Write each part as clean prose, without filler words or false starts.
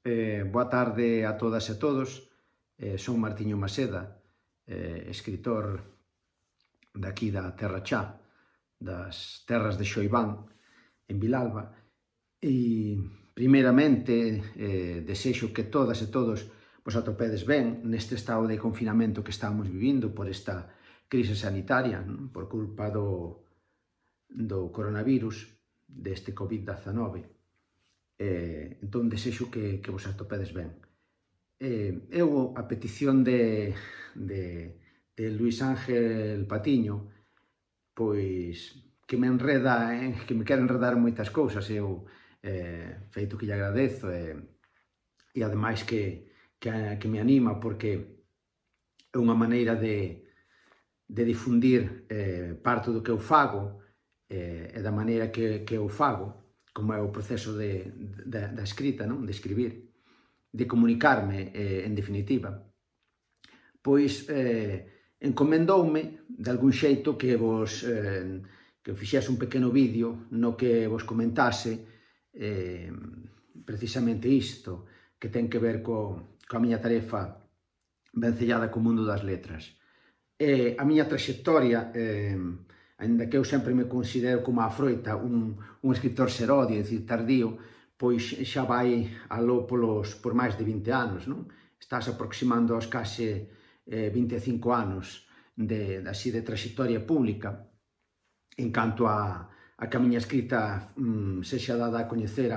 Boa tarde a todas e todos. Son Martiño Maseda, escritor daqui da Terra Chá, das terras de Xoiván, en Vilalba. E, primeiramente, desexo que todas e todos vos atopedes ben neste estado de confinamento que estamos vivindo por esta crise sanitaria, non? Por culpa do coronavirus, deste COVID-19. Entón, desexo que vos atopedes ben. Eu, a petición de Luis Ángel Patiño, pois que me enreda, que me quere enredar moitas cousas, eu feito que lle agradezo, e ademais que me anima, porque é unha maneira de difundir parte do que eu fago, e da maneira que eu fago, como é o proceso da escrita, non? De escribir, de comunicarme, en definitiva. Pois encomendoume, de algún xeito, que fixese un pequeno vídeo no que vos comentase precisamente isto, que ten que ver coa miña tarefa vencellada co mundo das letras. A miña traxectoria, aínda que eu sempre me considero como a froita un escritor serodio, é dicir, tardío, pois xa vai aló por máis de 20 anos, non? Estás aproximando aos case 25 anos de traxectoria pública, en canto a que a miña escrita sexa dada a coñecer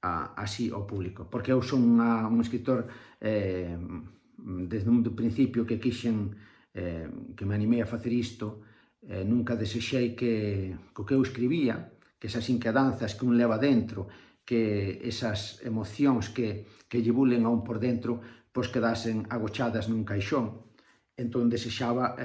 así ao público. Porque eu son un escritor, desde un principio que quixen, que me animei a facer isto, nunca desexei que o que eu escribía, que esas inquedanzas que un leva dentro, que esas emocións que lle bulen a un por dentro, pois quedasen agochadas nun caixón. Entón desexaba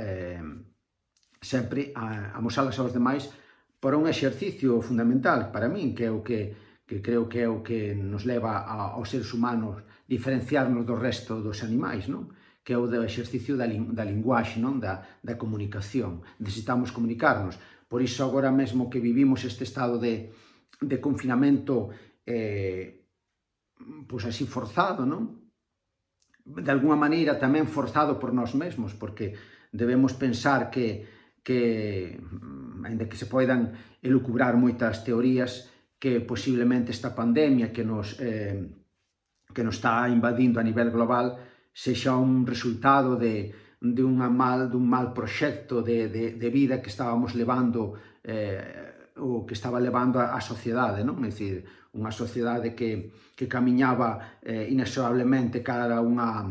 sempre amosalas aos demais por un exercicio fundamental para min, que é o que creo que é o que nos leva aos seres humanos diferenciarnos do resto dos animais, non? Que é o do exercicio da linguaxe, non? Da comunicación. Necesitamos comunicarnos. Por iso, agora mesmo que vivimos este estado de confinamento, pois así forzado, non? De alguna maneira tamén forzado por nós mesmos, porque debemos pensar que, ainda que se poidan elucubrar moitas teorías, que posiblemente esta pandemia que nos está invadindo a nivel global sexa un resultado dun mal proxecto de vida que estábamos levando, o que estaba levando a sociedade, non? É dicir, unha sociedade que camiñaba inexorablemente cara a unha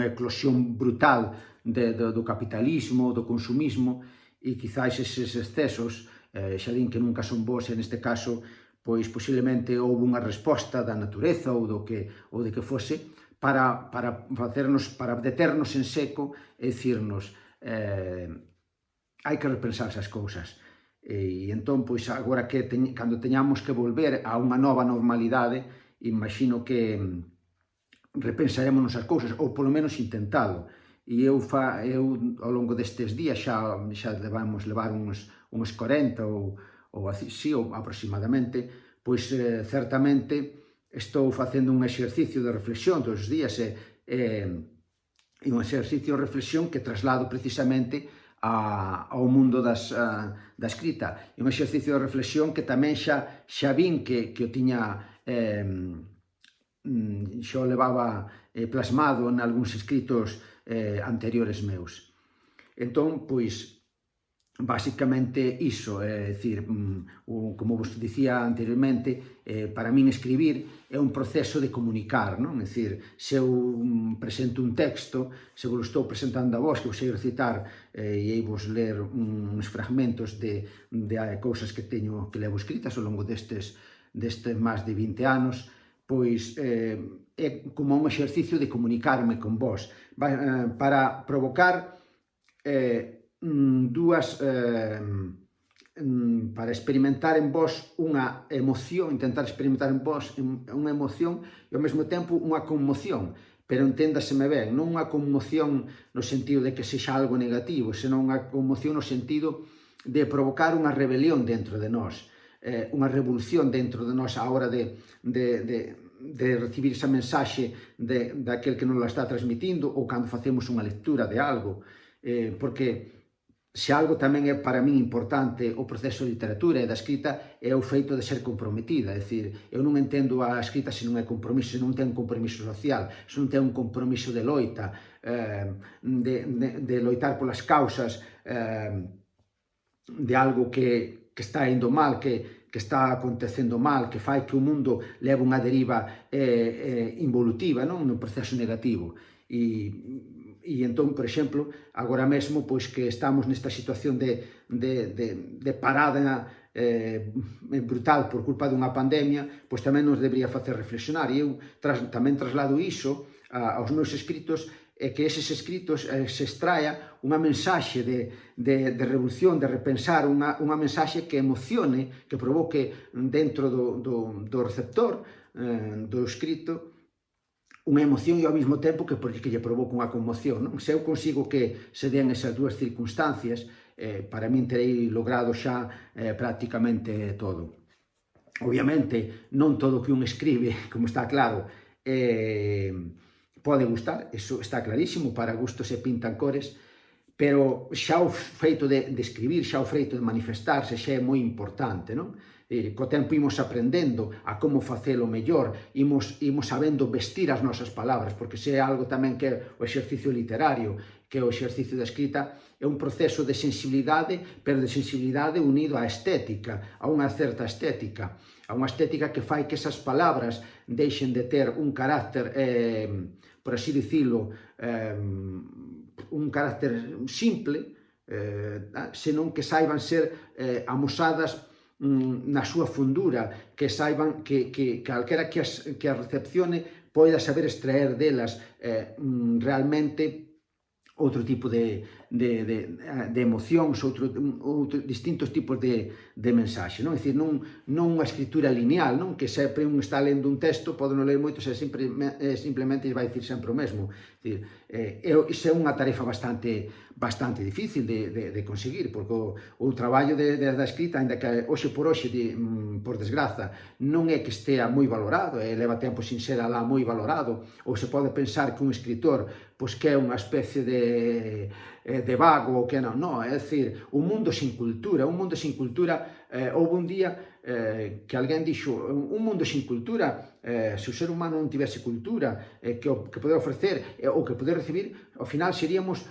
eclosión brutal do capitalismo, do consumismo, e quizáis eses excesos, xa din que nunca son bons, e neste caso, pois posiblemente houve unha resposta da natureza ou de que fose para deternos en seco e dicirnos hai que repensarse as cousas. E entón, pois agora que cando teñamos que volver a unha nova normalidade, imagino que repensaremos as cousas, ou polo menos intentalo. E eu ao longo destes días xa vamos levar uns 40 ou así, aproximadamente, pois certamente estou facendo un exercicio de reflexión todos os días, e un exercicio de reflexión que traslado precisamente ao mundo da escrita. É un exercicio de reflexión que tamén xa vin que o tiña, xa o levaba plasmado en algúns escritos anteriores meus. Entón, pois, basicamente iso, é dicir, como vos dicía anteriormente, para min escribir é un proceso de comunicar, non? É dicir, se eu presento un texto, se vos estou presentando a vos, que vos sei recitar, e aí vos ler uns fragmentos de cousas que levo escritas ao longo destes máis de 20 anos, pois é como un exercicio de comunicarme con vos, para provocar para experimentar en vos unha emoción, intentar experimentar en vos unha emoción e ao mesmo tempo unha conmoción, pero enténdaseme ben, non unha conmoción no sentido de que sexa algo negativo, senón unha conmoción no sentido de provocar unha rebelión dentro de nós, unha revolución dentro de nós a hora de recibir esa mensaxe daquel que nos la está transmitindo ou cando facemos unha lectura de algo, porque se algo tamén é para min importante o proceso de literatura e da escrita é o feito de ser comprometida, é dicir, eu non entendo a escrita se non é compromiso, se non ten un compromiso social, se non ten un compromiso de loita, de loitar polas causas de algo que está indo mal, que está acontecendo mal, que fai que o mundo leve unha deriva involutiva, non? No proceso negativo. E entón, por exemplo, agora mesmo, pois que estamos nesta situación de parada brutal por culpa dunha pandemia, pois tamén nos debería facer reflexionar. E eu tamén traslado iso aos meus escritos, e que eses escritos se extraia unha mensaxe de revolución, de repensar, unha mensaxe que emocione, que provoque dentro do receptor do escrito unha emoción e ao mesmo tempo que lle provoca unha conmoción, non? Se eu consigo que se den esas dúas circunstancias, para min terei logrado xa prácticamente todo. Obviamente, non todo o que un escribe, como está claro, pode gustar, eso está clarísimo, para gustos se pintan cores, pero xa o feito de escribir, xa o feito de manifestarse, xa é moi importante, non? Co tempo imos aprendendo a como facelo mellor, imos sabendo vestir as nosas palabras, porque se é algo tamén que é o exercicio literario, que é o exercicio da escrita, é un proceso de sensibilidade, pero de sensibilidade unido á estética, a unha certa estética, a unha estética que fai que esas palabras deixen de ter un carácter, por así dicilo, un carácter simple, senón que saiban ser amosadas na súa fundura, que saiban que calquera que as recepcione poida saber extraer delas realmente outro tipo de emocións, distintos tipos de mensaxe, non? É dicir, non unha escritura lineal, non? Que sempre un está lendo un texto, pode non ler moito, se simplemente vai dicir sempre o mesmo. Iso é unha tarefa bastante difícil de conseguir, porque o traballo da escrita, ainda que hoxe por hoxe, por desgraza, non é que estea moi valorado, leva tempo sin ser alá moi valorado, ou se pode pensar que un escritor pois que é unha especie de vago, ou que non, é dicir, un mundo sin cultura, houve un día que alguén dixo, un mundo sin cultura, se o ser humano non tivese cultura, que poder ofrecer, ou que poder recibir, ao final seríamos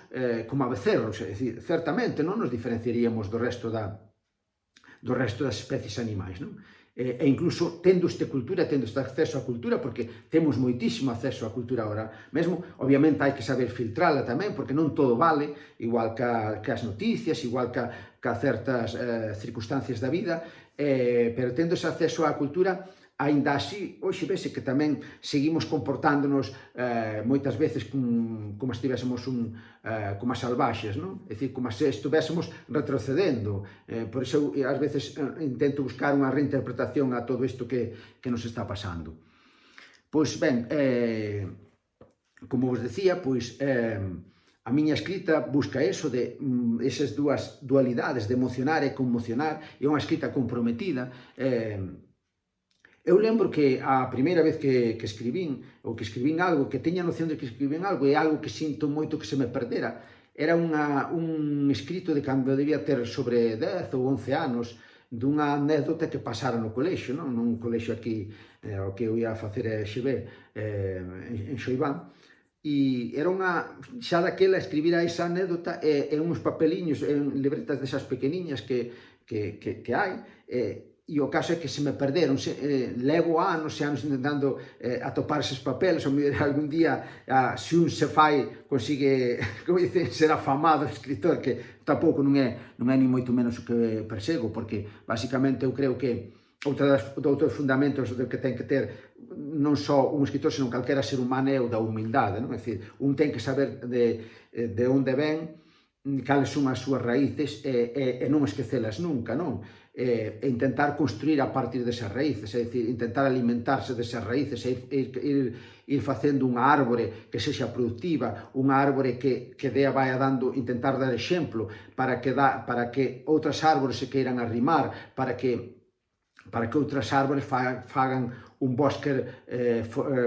como a becerros, é dicir, certamente non nos diferenciaríamos do resto das especies animais, non? E incluso tendo este acceso á cultura, porque temos moitísimo acceso á cultura agora mesmo, obviamente hai que saber filtrala tamén, porque non todo vale, igual que as noticias, igual que certas circunstancias da vida, pero tendo ese acceso á cultura, aínda así, hoxe vese que tamén seguimos comportándonos moitas veces como estivésemos como as salvaxes, non? É dicir, como se estuvésemos retrocedendo. Por iso, ás veces, intento buscar unha reinterpretación a todo isto que nos está pasando. Pois ben, como vos decía, pois a miña escrita busca eso de esas dúas dualidades de emocionar e conmocionar, e unha escrita comprometida. Eu lembro que a primeira vez que escribín, ou que escribín algo, que teña noción de que escribín algo, é algo que sinto moito que se me perdera. Era un escrito de cando debía ter sobre 10 ou 11 anos, dunha anécdota que pasara no colexio, non? Nun colexio aquí, o que eu ia facer a XB, en Xoibán, e era xa daquela escribira esa anécdota en uns papeliños, en libretas desas pequeniñas que hai, e o caso é que se me perderon, levo anos e anos intentando atopar eses papeles, ou algún día, se un se fai, consigue, como dicen, ser afamado escritor, que tampouco non é ni moito menos o que persego, porque, basicamente, eu creo que outros fundamentos do que ten que ter non só un escritor, senón calquera ser humano é o da humildade, non? É dicir, un ten que saber de onde ven, cales son as súas raíces e non esquecelas nunca, non? E intentar construir a partir desas raíces, é dicir, intentar alimentarse desas raíces, ir facendo unha árbore que sexa productiva, unha árbore que vaya dando, intentar dar exemplo para que outras árbores se queiran arrimar, para que para que outras árbores fagan un bosque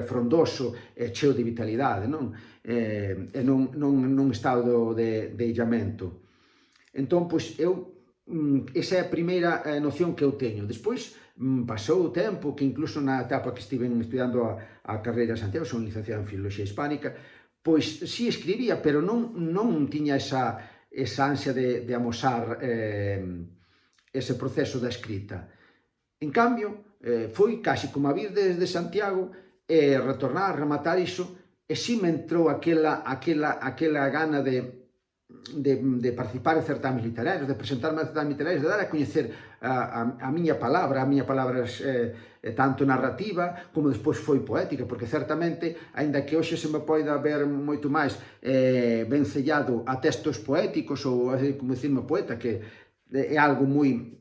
frondoso e cheo de vitalidade, non? E nun estado de illamento. Entón, pois, esa é a primeira noción que eu teño. Despois, pasou o tempo, que incluso na etapa que estive estudando a carreira de Santiago, son licenciado en Filoloxía Hispánica, pois si escribía, pero non tiña esa ansia de amosar ese proceso da escrita. En cambio, foi casi como a vir desde Santiago e retornar, rematar iso, e si me entrou aquela gana de participar en certames literarios, de presentarme en certames literarios, de dar a coñecer a miña palabra tanto narrativa como despois foi poética, porque certamente, aínda que hoxe se me poida ver moito máis vencellado a textos poéticos ou, como dicirme, poeta, que é algo moi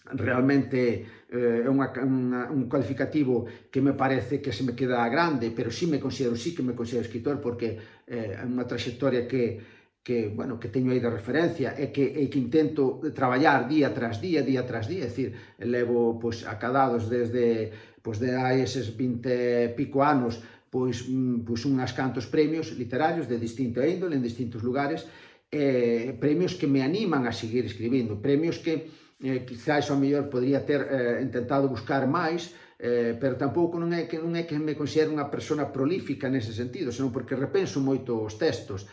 realmente un cualificativo que me parece que se me queda grande, pero sí que me considero escritor, porque é unha trayectoria que teño aí de referencia e que intento traballar día tras día, é dicir, levo acadados desde hai eses 20 e pico anos unhas cantos premios literarios de distinta índole, en distintos lugares, premios que me animan a seguir escribindo, premios que quizás ao mellor podría ter intentado buscar máis, pero tampouco non é que me considero unha persona prolífica nese sentido, senón porque repenso moito os textos.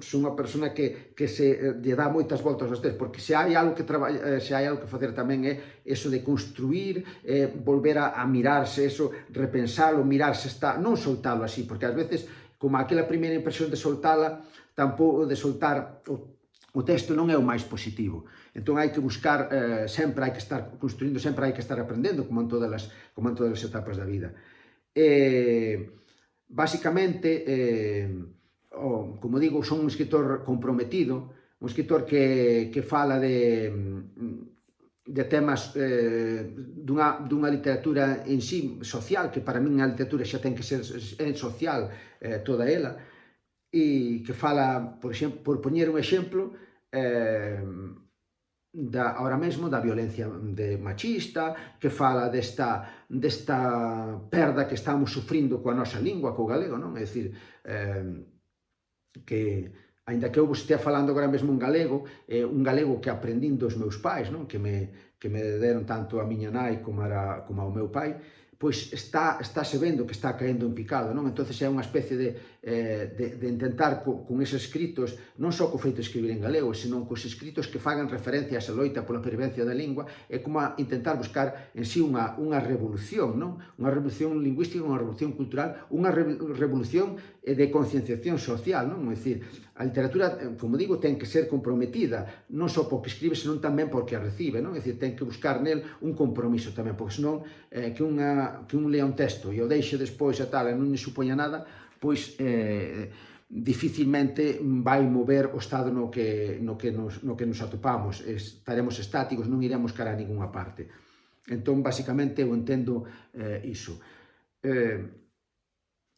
Son unha persona que se lle dá moitas voltas aos textos, porque se hai algo que facer tamén é eso de construir, volver a mirarse, eso, repensalo, mirarse, non soltalo así, porque ás veces, como aquela primeira impresión de soltala, tampouco de soltar o texto non é o máis positivo. Entón hai que buscar, sempre hai que estar construindo, sempre hai que estar aprendendo, como en todas as etapas da vida. Basicamente, como digo, son un escritor comprometido, un escritor que fala de temas dunha literatura en sí social, que para min a literatura xa ten que ser social toda ela, e que fala, por exemplo, por poñer un exemplo, ahora mesmo da violencia machista, que fala desta perda que estamos sufrindo coa nosa lingua, co galego, non? É dicir, que, aínda que eu vos estea falando agora mesmo un galego que aprendín dos meus pais, non? Que me deron tanto a miña nai como ao meu pai, pois estáse vendo que está caendo en picado, non? Entón é unha especie de intentar con eses escritos, non só co feito de escribir en galego, senón cos escritos que fagan referencia a esa loita pola pervivencia da lingua, é como a intentar buscar en sí unha revolución, non? Unha revolución lingüística, unha revolución cultural, unha revolución de concienciación social, non? É dicir, a literatura, como digo, ten que ser comprometida, non só porque escribe, senón tamén porque a recibe, non? É dicir, ten que buscar nel un compromiso tamén, porque senón que un lea un texto e o deixe despois e tal, e non lle supoña nada, pois dificilmente vai mover o estado no que nos atopamos, estaremos estáticos, non iremos cara a ninguna parte. Entón, basicamente, eu entendo iso.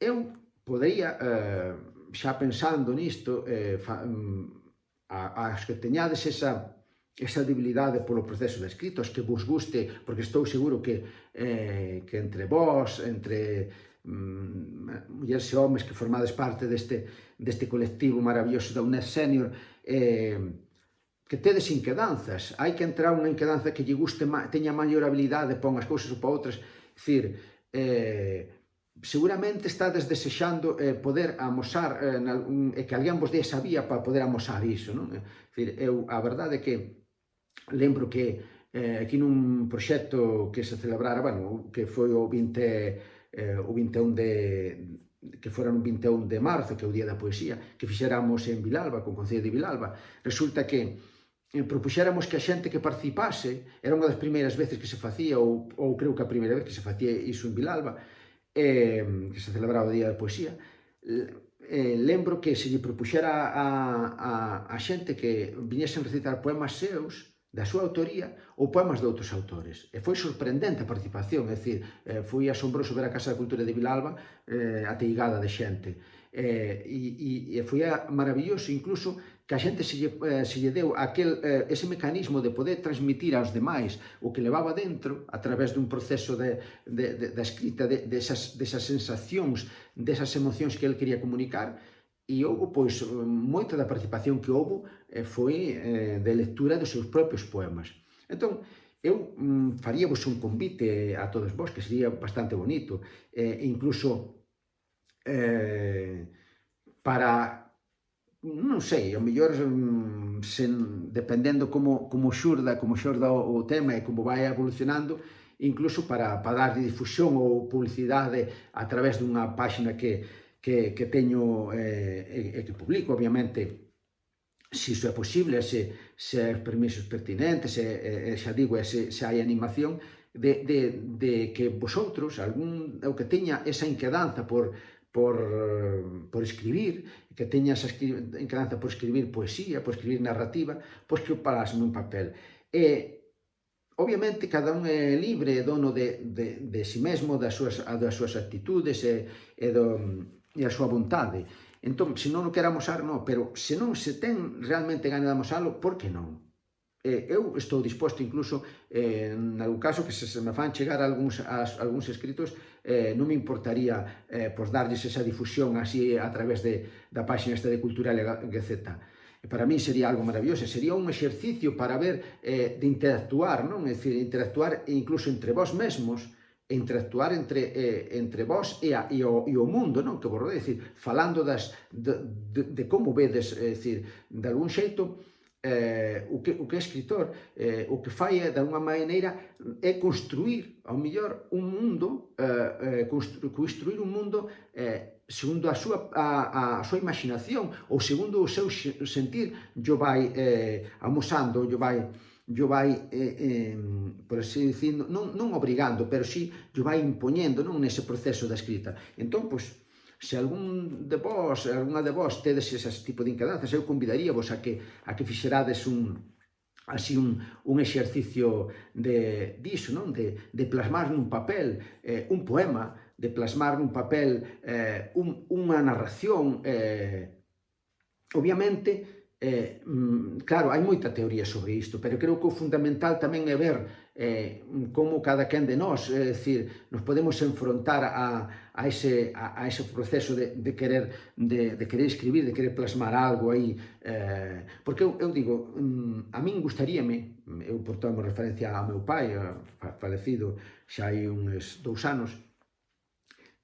Eu podería, xa pensando nisto, as que teñades esa debilidade polo proceso de escrito, as que vos guste, porque estou seguro que entre vós, entre mulleres e homes que formades parte deste colectivo maravilloso da UNED Senior, que tedes inquedanzas, hai que entrar unha inquedanza que lle guste, teña maior habilidade, pon as cousas ou para outras, dicir, seguramente estades desexando poder amosar e que alguén vos dé esa vía para poder amosar iso, non? Dicir, a verdade é que lembro que aquí nun proxecto que se celebrara, que foi o 21 que fora no 21 de marzo, que é o Día da Poesía, que fixéramos en Vilalba, con o Concello de Vilalba, resulta que propuxéramos que a xente que participase, era unha das primeiras veces que se facía, ou creo que a primeira vez que se facía iso en Vilalba, que se celebraba o Día da Poesía, lembro que se lle propuxera a xente que viñesen recitar poemas seus, da súa autoría, ou poemas de outros autores. E foi sorprendente a participación, é dicir, foi asombroso ver a Casa da Cultura de Vilalba ateigada de xente. E foi maravilloso, incluso, que a xente se lle deu ese mecanismo de poder transmitir aos demais o que levaba dentro a través dun proceso da escrita, desas sensacións, desas emocións que ele quería comunicar, e houve, pois, moita da participación que houve foi de lectura dos seus propios poemas. Entón, eu faríavos un convite a todos vós, que sería bastante bonito, incluso para, non sei, ao mellor, dependendo como xurda o tema e como vai evolucionando, incluso para dar difusión ou publicidade a través dunha páxina que teño e que publico, obviamente, se iso é posible, se hai permisos pertinentes, xa digo, se hai animación, de que vosotros, o que teña esa inquedanza por escribir, que teña esa inquedanza por escribir poesía, por escribir narrativa, pois que o plasme un papel. Obviamente, cada un é libre e dono de si mesmo, das súas actitudes e a súa vontade. Entón, se non o quer amosar, non, pero se non se ten realmente gana de amosalo, por que non? Eu estou disposto, incluso, en algún caso, que se me fan chegar algúns escritos, non me importaría darlles esa difusión así a través da páxina esta de Cultural Gaceta. Para mí sería algo maravilloso, sería un exercicio para ver, de interactuar, non? É dicir, interactuar incluso entre vós mesmos, e interactuar entre vós e o mundo, non? Que vos rodea, é dicir, falando de como vedes, é dicir, de algún xeito, o que é escritor, o que fai de alguma maneira é construir, ao mellor, un mundo, construir un mundo segundo a súa imaginación, ou segundo o seu sentir, yo vai amosando, yo vai, por así dicindo, non obrigando, pero si yo vai impoñendo, non, nese proceso da escrita. Entón, pois, se algunha de vós tedes ese tipo de inquedanzas, eu convidaríavos a que fixerades un exercicio diso, non? De plasmar nun papel un poema, de plasmar nun papel unha narración. Obviamente, claro, hai moita teoría sobre isto, pero creo que o fundamental tamén é ver como cada quen de nós, é dicir, nos podemos enfrontar a ese proceso de querer escribir, de querer plasmar algo aí, porque eu digo, a min gustaríame, eu portamos referencia ao meu pai, falecido xa hai uns 2 anos,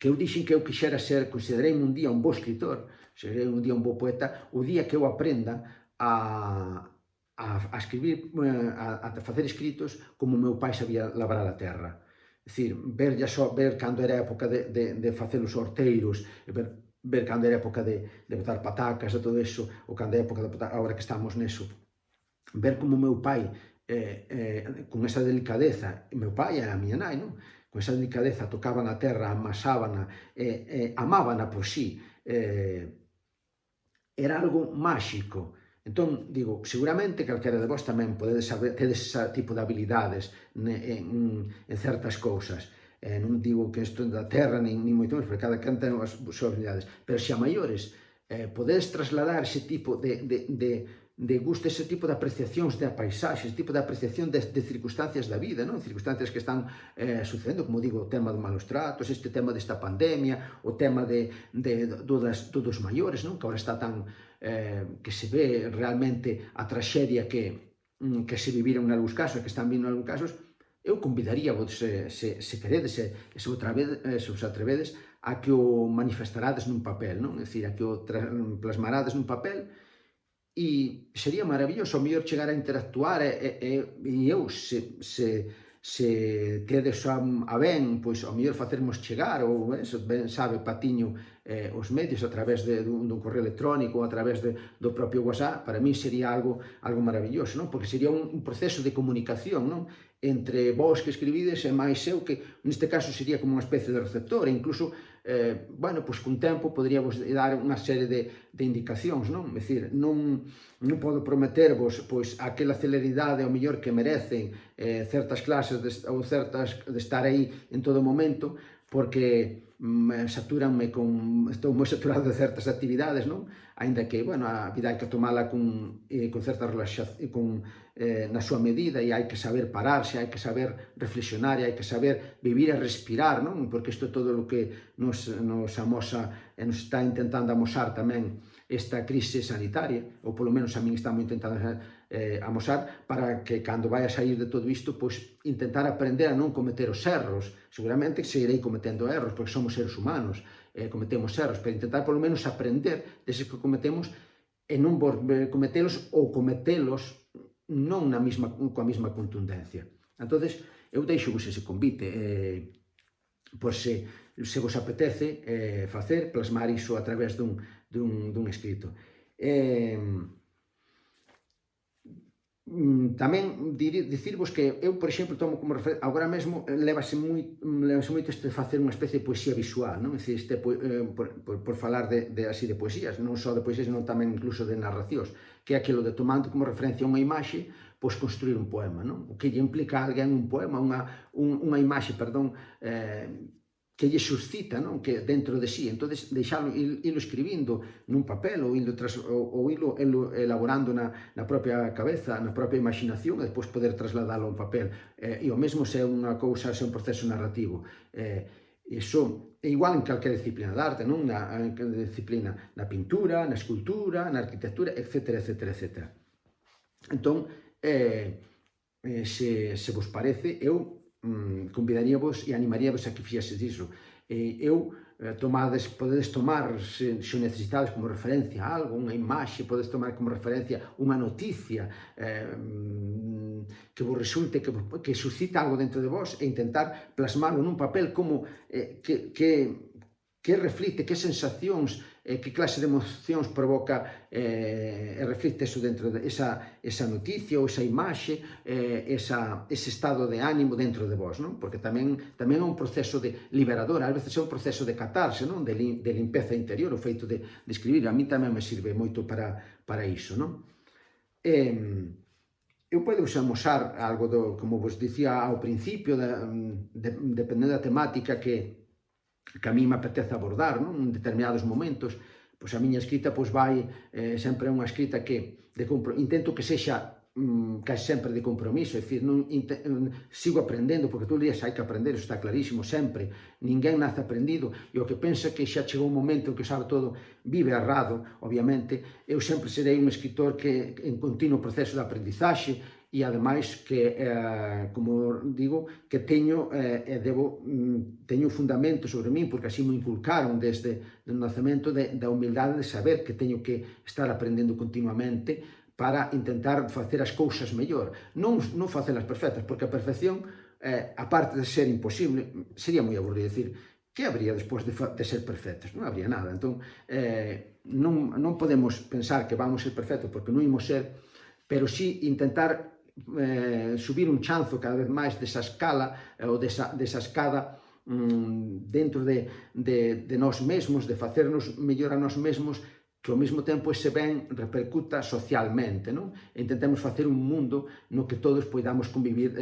que eu dixen que eu quixera considerei un día un bo escritor, serei un día un bo poeta, o día que eu aprenda a escribir, a facer escritos como o meu pai sabía labrar a terra. É dicir, ver cando era época de facer os horteiros, ver cando era época de botar patacas e todo iso, ou cando é época de botar, agora que estamos neso, ver como o meu pai, con esa delicadeza, o meu pai e a miña nai, non? Con esa delicadeza tocaban a terra, amasábana, amábana por sí, era algo máxico. Entón, digo, seguramente calquera de vós tamén tedes ese tipo de habilidades en certas cousas. Non digo que isto da terra, nin moito menos, porque cada quen ten as súas habilidades, pero se a maiores podedes trasladar ese tipo de gusto, ese tipo de apreciacións da paisaxe, ese tipo de apreciación de circunstancias da vida, non? Circunstancias que están sucedendo, como digo, o tema dos malos tratos, este tema desta pandemia, o tema dos maiores, non? Que agora está tan que se ve realmente a traxedia que se viviron en algúns casos, que están vindo en algúns casos. Eu convidaríavos, se queredes, se vos atrevedes, a que o manifestarades nun papel, non? É dicir, a que o plasmarades nun papel, e sería maravilloso, ao mellor, chegar a interactuar, e eu, se tedes a ben, pois, ao mellor facermos chegar, ou, ben sabe, Patiño, os medios a través dun correo electrónico, a través do propio WhatsApp, para mí sería algo maravilloso, non? Porque sería un proceso de comunicación, non? Entre vós que escribides e máis eu, que neste caso sería como unha especie de receptor, e incluso, bueno, pois con tempo poderíamos dar unha serie de indicacións, non? É dicir, non podo prometervos pois aquela celeridade ao mellor que merecen certas clases ou certas de estar aí en todo momento, porque satúranme estou moi saturado de certas actividades, non? Ainda que, bueno, a vida hai que tomala con certa relaxación, na súa medida, e hai que saber pararse, hai que saber reflexionar, e hai que saber vivir e respirar, non? Porque isto é todo o que nos amosa e nos está intentando amosar tamén esta crise sanitaria, ou polo menos a min está moi intentando amosar, para que cando vai a sair de todo isto, pois intentar aprender a non cometer os erros. Seguramente seguirei cometendo erros, porque somos seres humanos, cometemos erros, pero intentar polo menos aprender deses que cometemos e non volver cometelos ou cometelos non coa mesma contundencia. Entonces, eu deixo-vos ese convite, pois se vos apetece facer, plasmar iso a través dun escrito. Tamén dicirvos que eu, por exemplo, tomo como referencia, agora mesmo levase moito este facer unha especie de poesía visual, non? É dicir, por falar así de poesías, non só de poesías, senón tamén incluso de narracións, que é aquilo de tomando como referencia unha imaxe, pois construir un poema, non? O que lle implica a alguén un poema, unha imaxe, perdón, que lle suscita, non? Que dentro de sí, entonces deixalo, ilo escribindo nun papel ou ilo elaborando na propia cabeza, na propia imaginación, e despois poder trasladalo a un papel. E o mesmo se é unha cousa, se é un proceso narrativo. Iso é igual en calquera disciplina de arte, non? Na disciplina, na pintura, na escultura, na arquitectura, etc, etc, etc. Entón, se vos parece, eu convidaríavos e animaríavos a que fixeses iso. Podedes tomar, se o necesitades, como referencia algo, unha imaxe, podedes tomar como referencia unha noticia que vos resulte, que suscita algo dentro de vos, e intentar plasmarlo nun papel como que reflite, que sensacións, que clase de emocións provoca e reflite eso dentro de esa noticia ou esa imaxe, ese estado de ánimo dentro de vos, non? Porque tamén é un proceso de liberador, ás veces é un proceso de catarse, non? De limpeza interior, o feito de escribir, a mí tamén me sirve moito para iso, non? Eu podo amosar algo como vos dicía ao principio, dependendo da temática que a mí me apetece abordar, non? En determinados momentos, pois a miña escrita vai sempre unha escrita que intento que sexa case sempre de compromiso, é dicir, sigo aprendendo, porque todos os días hai que aprender, isso está clarísimo, sempre, ninguén nace aprendido, e o que pensa que xa chegou un momento en que sabe todo, vive errado, obviamente. Eu sempre serei un escritor que en continuo proceso de aprendizaxe, e ademais que, como digo, que teño un fundamento sobre min, porque así me inculcaron desde o nacemento da humildade de saber que teño que estar aprendendo continuamente para intentar facer as cousas mellor, non facelas perfectas, porque a perfección, aparte de ser imposible, sería moi aburrido. Decir, que habría despois de ser perfectos? Non habría nada. Entón, non podemos pensar que vamos ser perfectos, porque non imos ser, pero sí intentar subir un chanzo cada vez máis desa escala ou desa escada dentro de nós mesmos, de facernos mellor a nós mesmos, que ao mesmo tempo ese ben repercuta socialmente, non? E intentemos facer un mundo no que todos poidamos convivir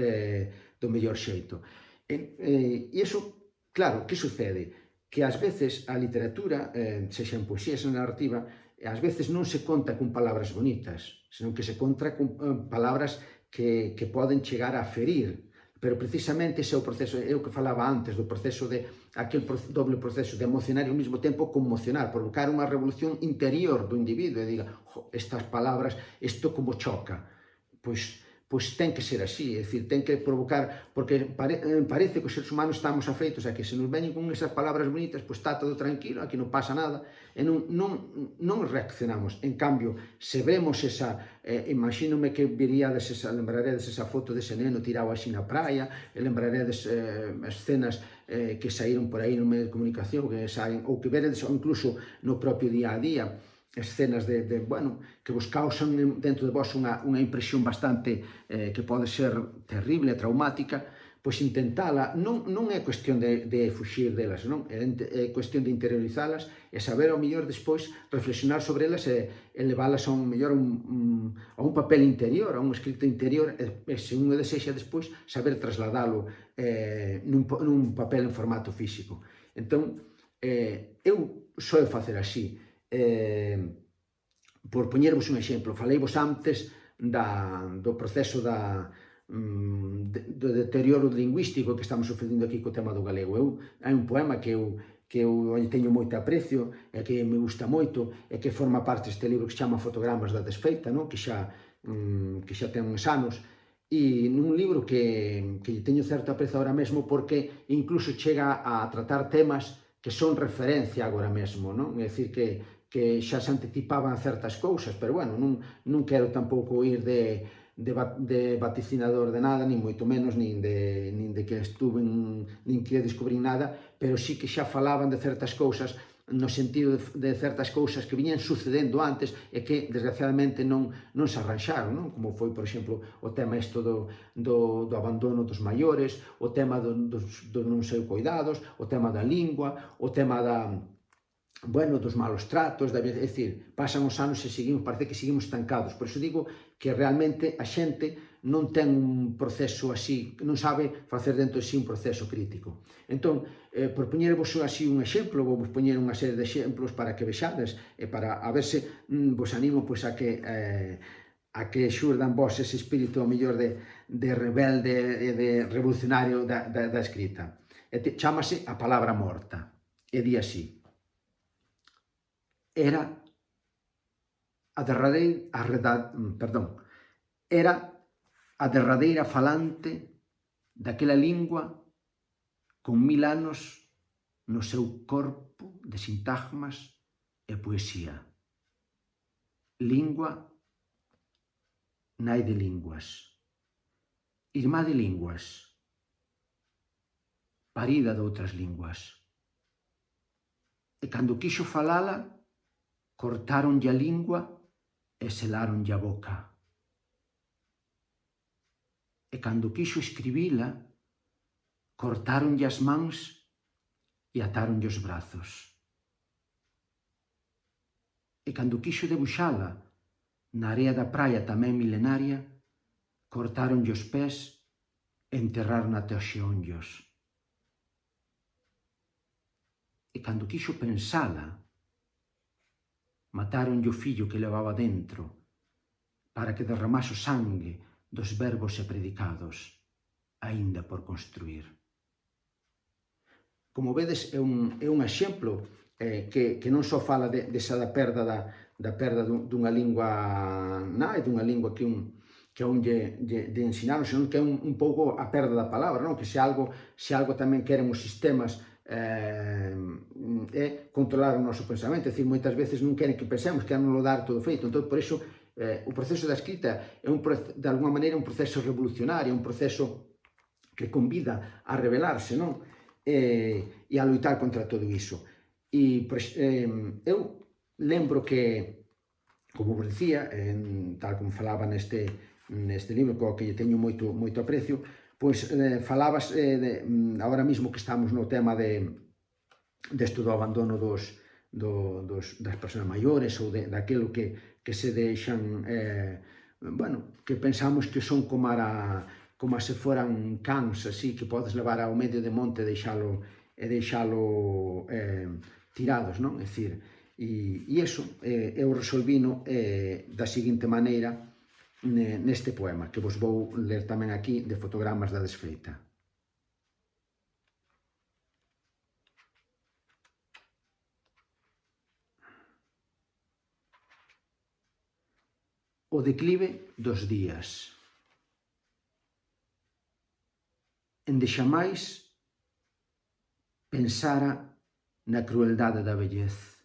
do mellor xeito. E iso, claro, que sucede? Que ás veces a literatura, sexa en poesía, sexa en narrativa, ás veces non se conta con palabras bonitas, senón que se conta con palabras que poden chegar a ferir, pero precisamente ese é o proceso, é o que falaba antes, do proceso aquel doble proceso de emocionar e ao mesmo tempo conmocionar, provocar unha revolución interior do individuo, e diga, estas palabras, isto como choca, pois ten que ser así, é dicir, ten que provocar, porque parece que os seres humanos estamos afeitos a que se nos veñen con esas palabras bonitas, pois está todo tranquilo, aquí non pasa nada, e non reaccionamos. En cambio, se vemos imagínome que lembraredes esa foto dese neno tirado así na praia, e lembraredes escenas que saíron por aí no medio de comunicación, ou que veredes incluso no propio día a día, escenas que vos causan dentro de vos unha impresión bastante que pode ser terrible, traumática, pois intentala, non é cuestión de fuxir delas, non? É cuestión de interiorizalas e saber ao mellor despois reflexionar sobre elas e leválas a un papel interior, a un escrito interior, e se un desexa despois saber trasladalo nun papel en formato físico. Entón, eu soe facer así. Por poñervos un exemplo, faleivos antes do proceso do deterioro lingüístico que estamos sofrendo aquí co tema do galego. Hai un poema que eu teño moito aprecio e que me gusta moito e que forma parte deste libro que se chama Fotogramas da Desfeita, no? que xa ten uns anos, e nun libro que teño certo aprecio agora mesmo porque incluso chega a tratar temas que son referencia agora mesmo, non? É dicir, que xa se anticipaban certas cousas, pero bueno, non quero tampouco ir de vaticinador de nada, nin moito menos, nin de que nin que descubrín nada, pero sí que xa falaban de certas cousas no sentido de certas cousas que viñan sucedendo antes e que, desgraciadamente, non se arranxaron, non? Como foi, por exemplo, o tema isto do abandono dos maiores, o tema dos non sei cuidados, o tema da lingua, o tema dos malos tratos, é dicir, pasan os anos e parece que seguimos estancados. Por iso digo que realmente a xente non ten un proceso así, non sabe facer dentro de sí un proceso crítico. Entón, por poñervos así un exemplo, vou vos poñer unha serie de exemplos para que vexades, e para a ver se vos animo a que xurdan vos ese espírito, ao mellor, de rebelde e de revolucionario da escrita. Chámase A Palabra Morta, e di así: era a derradeira falante daquela lingua con 1000 anos no seu corpo de sintagmas e poesía. Lingua, nai de linguas, irmá de linguas, parida de outras linguas. E cando quixo falala, cortáronlle a lingua e seláronlle a boca. E cando quixo escribila, cortáronlle as mans e atáronlle os brazos. E cando quixo debuxala, na area da praia tamén milenaria, cortáronlle os pés e enterraron até os xeonllos. E cando quixo pensala, mataronlle o fillo que levaba dentro para que derramase o sangue dos verbos e predicados, aínda por construir. Como vedes, é un exemplo que non só fala desa da perda dunha lingua nai, dunha lingua que un de ensinaron, senón que é un pouco a perda da palabra, non? Que se algo tamén queren os sistemas é controlar o noso pensamento, é dicir, moitas veces non queren que pensemos, queren nos dar todo feito. Entón, por iso, o proceso da escrita é de alguma maneira un proceso revolucionario, un proceso que convida a rebelarse, non? E a loitar contra todo iso. E eu lembro que, como vos dicía, tal como falaba neste libro, que lle teño moito aprecio, pois falabas, agora mesmo que estamos no tema desto do abandono das persoas maiores ou daquilo que se deixan, que pensamos que son como se foran cans, así, que podes levar ao medio de monte e deixalo tirados, non? É dicir, e iso eu resolvino da seguinte maneira neste poema, que vos vou ler tamén aquí, de Fotogramas da Desfeita. O declive dos días. Endexamais pensara na crueldade da vellez,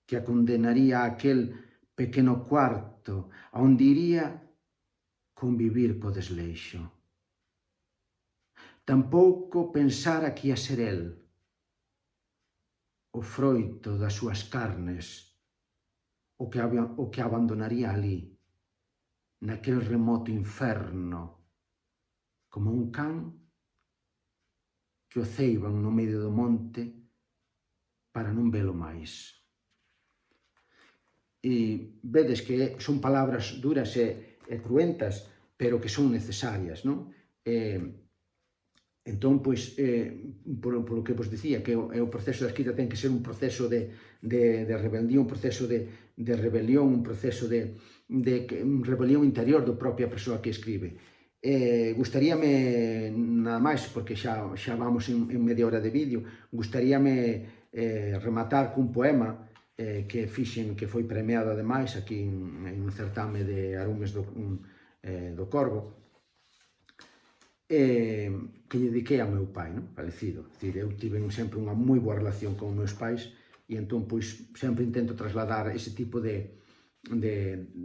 que a condenaría a aquel pequeno cuarto onde iría convivir co desleixo. Tampouco pensara que ia ser el, o froito das súas carnes, o que abandonaría ali, naquel remoto inferno, como un can que o ceiban no medio do monte para non velo máis. E vedes que son palabras duras e cruentas, pero que son necesarias, non? Entón, pois, polo que vos dicía, que o proceso da escrita ten que ser un proceso de rebelión, un proceso de rebelión, un proceso de rebelión interior da propia persoa que escribe. Gustaríame, nada máis, porque xa vamos en media hora de vídeo, gustaríame rematar cun poema que fixen, que foi premiado ademais aquí en un certame de Arumes do Corvo, que lle dediquei ao meu pai, non? Falecido. Eu tive sempre unha moi boa relación con os meus pais e entón pois sempre intento trasladar ese tipo de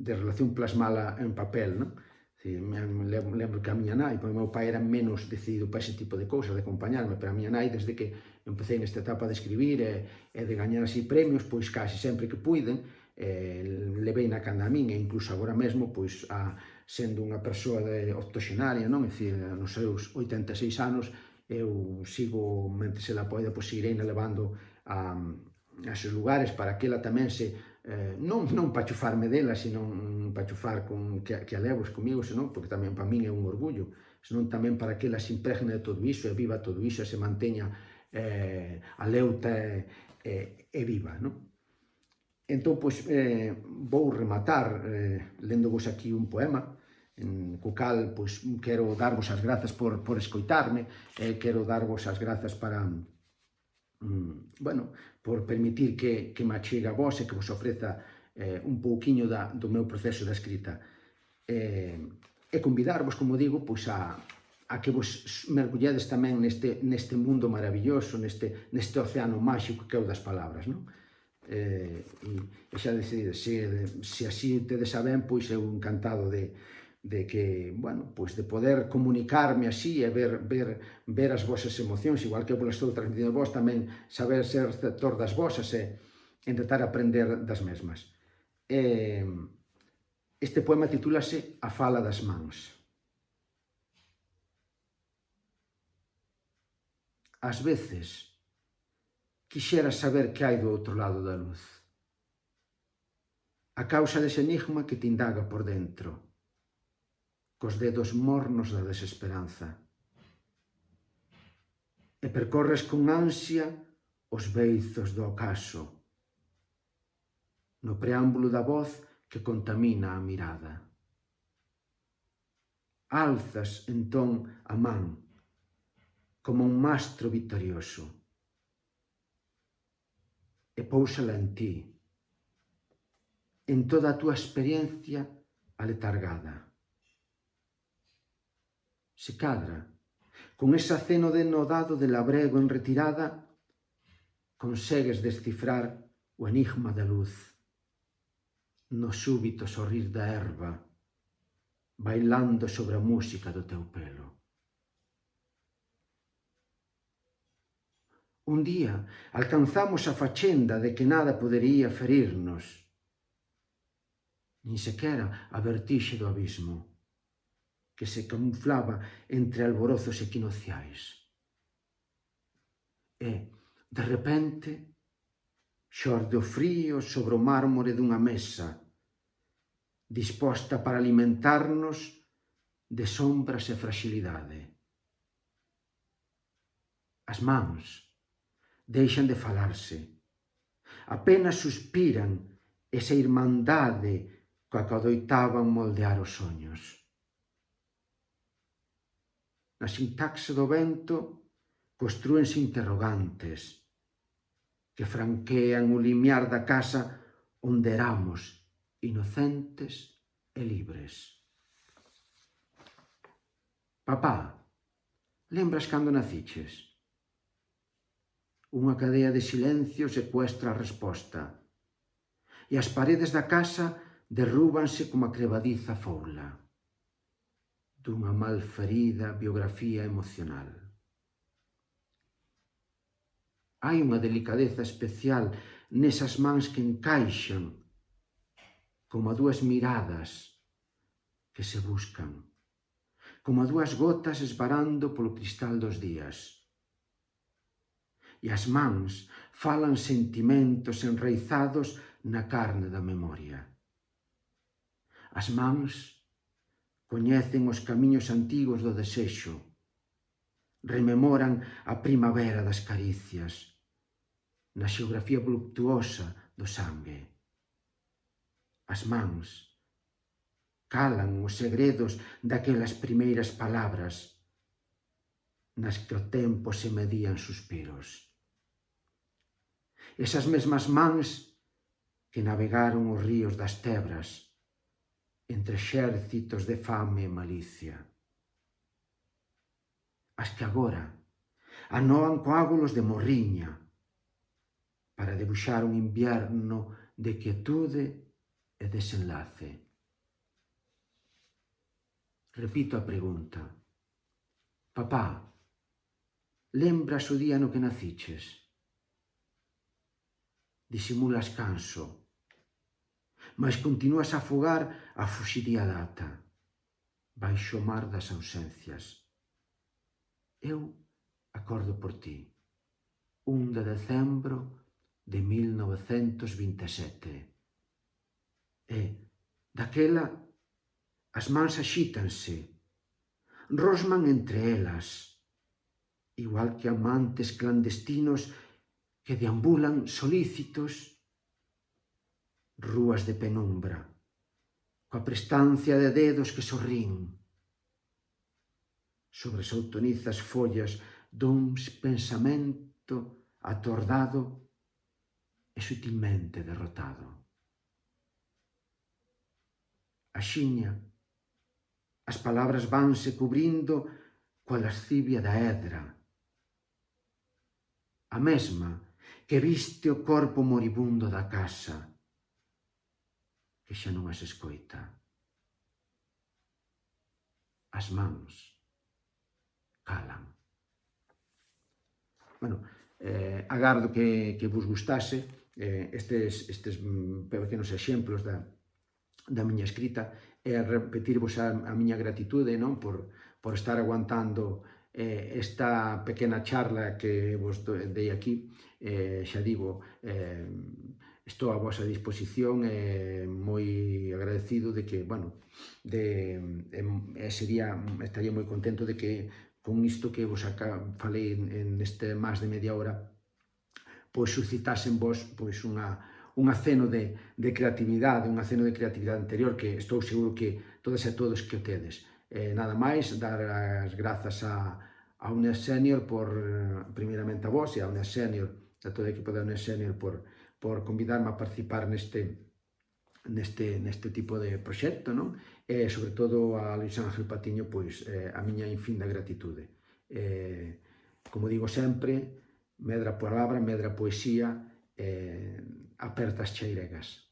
relación plasmala en papel, non? Lembro que a miña nai, porque o meu pai era menos decidido para ese tipo de cousas, de acompañarme, pero a miña nai, desde que empecé nesta etapa de escribir e de gañar así premios, pois casi sempre que puiden, levei na canda a min, e incluso agora mesmo, pois, sendo unha persoa octoxenaria, non? É dicir, nos seus 86 anos, eu sigo, mentre ela poida, pois seguirei levando a esos lugares para que ela tamén non para chufarme dela, sino para chufar que a levo comigo, senón, porque tamén para min é un orgullo, senón tamén para que ela se impregne de todo iso, e viva todo iso, e se manteña aleuta e viva, non? Entón, pois, vou rematar lendovos aquí un poema, co cal, pois, quero darvos as grazas por escoitarme, quero darvos as grazas para, bueno, por permitir que me achegue a vos e que vos ofreza un pouquiño do meu proceso de escrita. E convidarvos, como digo, pois a que vos mergulledes tamén neste mundo maravilloso, neste océano máxico que é o das palabras, non? E xa decides, se así tedes a ben, pois eu encantado de que, bueno, pois de poder comunicarme así e ver as vosas emocións, igual que eu estou transmitindo a vos, tamén saber ser receptor das vosas e intentar aprender das mesmas. Este poema titúlase A fala das mans. Ás veces quixera saber que hai do outro lado da luz, a causa dese enigma que te indaga por dentro, cos dedos mornos da desesperanza, e percorres con ansia os beizos do ocaso, no preámbulo da voz que contamina a mirada. Alzas, entón, a man, como un mastro victorioso, e póusala en ti, en toda a túa experiencia aletargada. Se cadra, con ese aceno denodado de labrego en retirada, consegues descifrar o enigma da luz, no súbito sorrir da erva, bailando sobre a música do teu pelo. Un día alcanzamos a fachenda de que nada podería ferirnos, nin sequera a vertixe do abismo, que se camuflaba entre alborozos equinociais. E, de repente, xorde o frío sobre o mármore dunha mesa, disposta para alimentarnos de sombras e fragilidade. As mans deixan de falarse, apenas suspiran esa irmandade coa que adoitaban moldear os soños. Na sintaxe do vento construense interrogantes que franquean o limiar da casa onde éramos inocentes e libres. Papá, lembras cando naciches? Unha cadea de silencio secuestra a resposta e as paredes da casa derrúbanse como a crevadiza foula dunha malferida biografía emocional. Hai unha delicadeza especial nesas mans que encaixan como a dúas miradas que se buscan, como a dúas gotas esvarando polo cristal dos días. E as mans falan sentimentos enraizados na carne da memoria. As mans coñecen os camiños antigos do desexo, rememoran a primavera das caricias, na xeografía voluptuosa do sangue. As mans calan os segredos daquelas primeiras palabras nas que o tempo se medían suspiros. Esas mesmas mans que navegaron os ríos das Tebras entre exércitos de fame e malicia. As que agora anoan coágulos de morriña para debuxar un invierno de quietude e desenlace. Repito a pregunta. Papá, lembras o día no que naciches? Disimulas canso, mas continúas a afogar a fuxidía data, baixo o mar das ausencias. Eu acordo por ti, 1 de decembro de 1927. E, daquela, as mans axítanse, rosman entre elas, igual que amantes clandestinos que deambulan solícitos, rúas de penumbra, coa prestancia de dedos que sorrín, sobre as outonizas follas dun pensamento atordado e sutilmente derrotado. Axiña, as palabras vanse cubrindo coa lascivia da hedra, a mesma que viste o corpo moribundo da casa, que xa non as escoita. As mans calan. Bueno, agardo que vos gustase estes pequenos exemplos da miña escrita e repetirvos a miña gratitude, non, por estar aguantando esta pequena charla que vos dei aquí. Xa digo, estou a vosa disposición e moi agradecido de que, bueno, estaría moi contento de que con isto que vos falei neste máis de media hora, pois suscitasen vos un aceno de creatividade, un aceno de creatividade interior que estou seguro que todas e todos que o tedes. Nada máis, dar as grazas a UNED Senior primeiramente a vos e a UNED Senior, a todo o equipo da UNED Senior por convidarme a participar neste tipo de proxecto, non? E, sobre todo, a Luís Ángel Patiño, pois, a miña infinda gratitude. Como digo sempre, medra palabra, medra poesía, apertas cheiregas.